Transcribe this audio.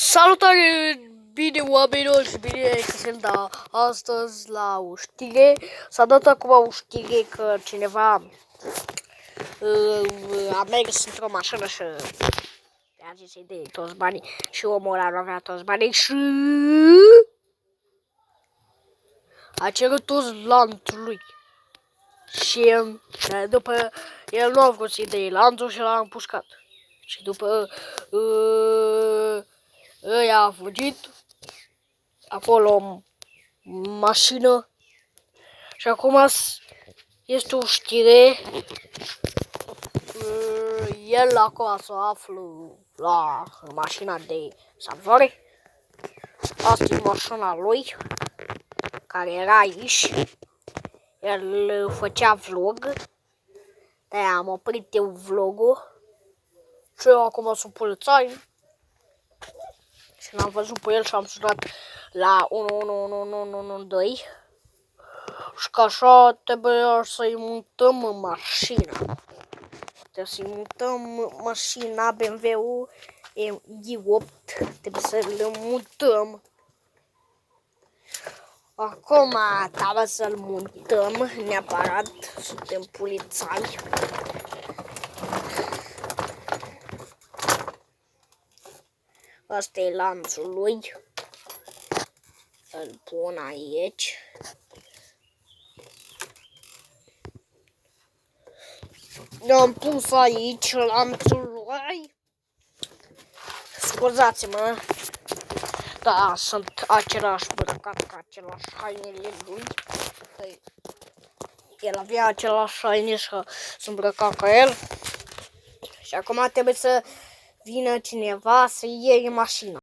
Salutare! Bine, oamenilor, și bine că sunt astăzi la o știre. S-a dat acum o știre că cineva a mers într-o mașină și a zis să-i dea toți banii și omul ăla nu avea toți banii și a cerut toți lanțul lui. Și după el nu a vrut să-i dea lanțul și l-a împușcat. Și după ăia a fugit acolo în mașină și acum este o știre. El acum să află la mașina de salvare. Asta e mașina lui care era aici. El făcea vlog. De-aia am oprit eu vlogul. Și eu acum sunt polițai. Și l-am văzut pe el și am sunat la 112. Și că așa trebuie să-i mutăm mașina. Trebuie să-i mutăm mașina BMW-ul i8. Trebuie să-l mutăm. Acum trebuie să-l mutăm neapărat. Suntem polițai. Asta e lanțul lui. Îl pun aici. L-am pus aici lanțul lui. Scuzați-mă. Da, sunt același îmbrăcat ca același hainele lui. El avea același haine și s-a îmbrăcat ca el. Și acum trebuie să vină cineva să iei mașina.